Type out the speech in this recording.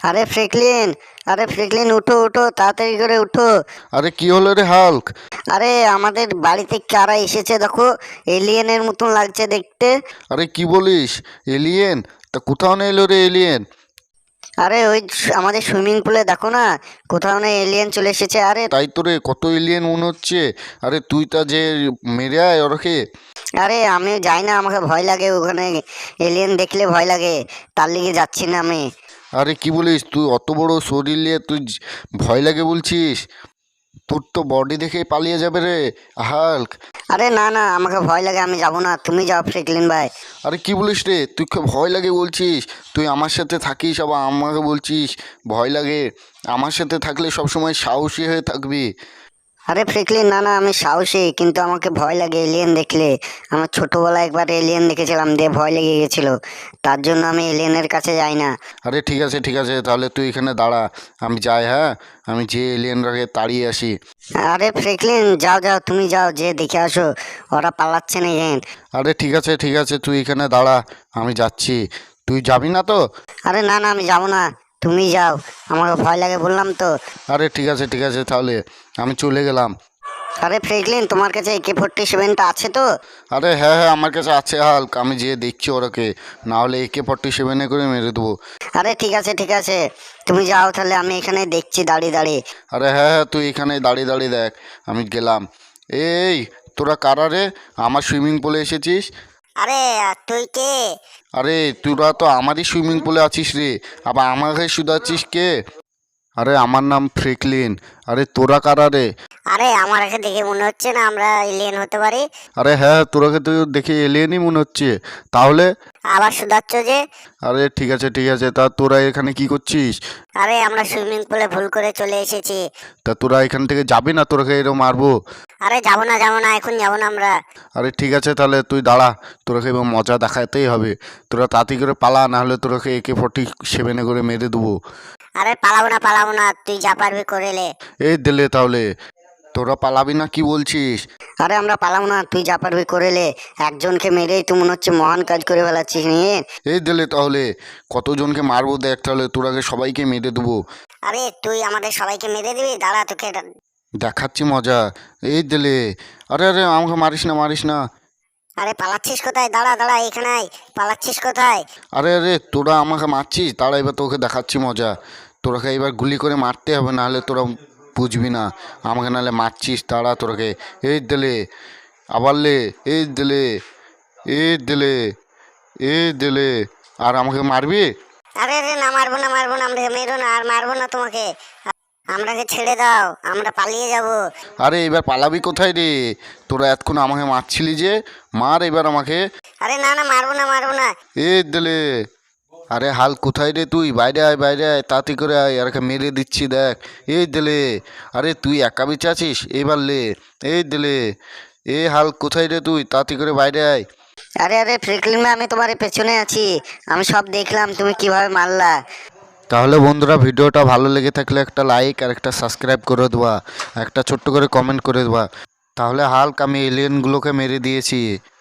আরে ফ্রেকলিন, আরে ফ্রেকলিন, উঠো উঠো, তাড়াতাড়ি করে উঠো। আরে কি হলো রে হাল্ক? আরে আমাদের বাড়িতে কারা এসেছে দেখো, এলিয়েনের মতন লাগছে দেখতে। আরে কি বলিস? এলিয়েন? তা কোথাও না এলো রে এলিয়েন। আরে ওই আমাদের সুইমিং পুলে দেখো না, কোথাও না এলিয়েন চলে এসেছে। আরে তাই তো রে, কত এলিয়েন মনে হচ্ছে। আরে তুই তা যে মেরে আয় ওরকে। আরে আমি যাই না, আমাকে ভয় লাগে ওখানে, এলিয়েন দেখলে ভয় লাগে, তার লিগে যাচ্ছি না আমি। আরে কি বলিস? তুই অত বড় শরীর নিয়ে তুই ভয় লাগে বলছিস? তোর তো বডি দেখেই পালিয়ে যাবে রে হাল্ক। আরে না না, আমাকে ভয় লাগে, আমি যাবো না, তুমি যাও ফ্রেকলিন ভাই। আরে কি বলিস রে? তুই খুব ভয় লাগে বলছিস? তুই আমার সাথে থাকিস আবার আমাকে বলছিস ভয় লাগে? আমার সাথে থাকলে সবসময় সাহসী হয়ে থাকবি। আরে ফ্রেকলিন, না না, আমি সাহসী, কিন্তু আমাকে ভয় লাগে এলিয়েন দেখলে। আমার ছোটবেলায় একবার এলিয়েন দেখেছিলাম, দিয়ে ভয় লেগে গেছিল, তার জন্য আমি এলিয়েনের কাছে যাই না। আরে ঠিক আছে ঠিক আছে, তাহলে তুই এখানে দাঁড়া, আমি যাই। হ্যাঁ, আমি যে এলিয়েনরাকে তাড়িয়ে আসি। আরে ফ্রেকলিন, যাও যাও, তুমি যাও, যে দেখে আসো ওরা পালাচ্ছে না কেন। আরে ঠিক আছে, তুই এখানে দাঁড়া, আমি যাচ্ছি। তুই যাবি না তো? আরে না না, আমি যাবো না, তুমি যাও, আমাকে ভয় লাগে বললাম তো। আরে ঠিক আছে, তাহলে আমি চলে গেলাম। আরে ফ্রেকলিন, তোমার কাছে AK-47টা আছে তো? আরে হ্যাঁ হ্যাঁ, আমার কাছে আছে হাল্ক, আমি যেয়ে দেখছি ওরাকে, না হলে AK-47 করে মেরে দেবো। আরে ঠিক আছে ঠিক আছে, তুমি যাও তাহলে, আমি এখানে দেখছি দাঁড়িয়ে দাঁড়িয়ে। আরে হ্যাঁ হ্যাঁ, তুই এখানে দাঁড়িয়ে দাঁড়িয়ে দেখ, আমি গেলাম। এই, তোরা কারা রে? আমার সুইমিং পুলে এসেছিস? আরে তুই কে? আরে তোরা তো আমারই সুইমিং পুলে আছিস রে, আবার আমাকে শুধাচ্ছিস কে? আরে আমার নাম ফ্রেকলিন। আরে তোরা কারা রে? আরে আমার এখানে দেখে মনে হচ্ছে না আমরা এলিয়েন হতে পারি। আরে হ্যাঁ, তোরাকে তো দেখে এলিয়েনই মনে হচ্ছে। তাহলে? আবার শুধাচ্ছ যে? আরে ঠিক আছে, তা তোরা এখানে কি করছিস? আরে আমরা সুইমিং পুলে ভুল করে চলে এসেছি। তা তোরা এখান থেকে যাবি না? তোরাকে এরকম মারবো। আরে যাবো না যাবো না, এখন যাবো না আমরা। আরে ঠিক আছে, তাহলে তুই দাঁড়া, তোরাকে এবার মজা দেখাতেই হবে। তোরা তাড়াতাড়ি করে পালা, না হলে তোরাকে AK-47 করে মেরে দেবো। আরে পালাবো না, তুই যা পারবি করে লে। এই দিলে তাহলে। তোরা পালাবি না কি বলছিস? আরে আমরা পালাবো না, তুই যা পারবি করে লে। একজনকে মেরেই তুই মনে হচ্ছে মহান কাজ করে ফেলাচ্ছিস নিয়ে। এই দিলে তাহলে, কতজনকে মারবো দেখ, তাহলে তোরাকে সবাইকে মেরে দেবো। আরে তুই আমাদের সবাইকে মেরে দিবি, দাঁড়া তোকে দেখাচ্ছি মজা। এই দিলে। আরে আরে, আমাকে মারিস না মারিস না। আরে পালাচ্ছিস কোথায়? দাঁড়া দাঁড়া, এখানে আয়। পালাচ্ছিস কোথায়? আরে আরে, তোরা আমাকে মারছিস, তারা এবার তোকে দেখাচ্ছি মজা। তোরাকে এবার গুলি করে মারতে হবে, নাহলে তোরা বুঝবি না। আমাকে নাহলে মারছিস, তারা তোরাকে। এই দিলে। আবার লে। এই দিলে। এই দিলে। এই দিলে। আর আমাকে মারবি? আরে আরে না, মারবো না মারবো না, আমরা মেরো না, আর মারবো না তোমাকে, আমরাকে ছেড়ে দাও, আমরা পালিয়ে যাব। আরে এবার পালাবি কোথায় রে? তোরা এতক্ষণ আমাকে মারছিলি যে, মার এবার আমাকে। আরে না না, মারবো না মারবো না। এই দিলে। আরে হাল কোথায় রে তুই? বাইরে আয় বাইরে আয়, তাড়াতাড়ি করে আয়, আর মেরে দিচ্ছি দেখ। এই দিলে। আরে তুই একা বেঁচে আছিস, এবার লে। এই দিলে। এ হাল কোথায় রে তুই? তাড়াতাড়ি করে বাইরে আয়। আরে আরে ফ্রিকলিন ভাই, আমি তোমার পেছনে আছি, আমি সব দেখলাম তুমি কিভাবে মারলা। তাহলে বন্ধুরা, ভিডিওটা ভালো লেগে থাকলে একটা লাইক আর একটা সাবস্ক্রাইব করে দেবা, একটা ছোট্ট করে কমেন্ট করে দেবা। তাহলে হাল্ক, আমি এলিয়েনগুলোকে মেরে দিয়েছি।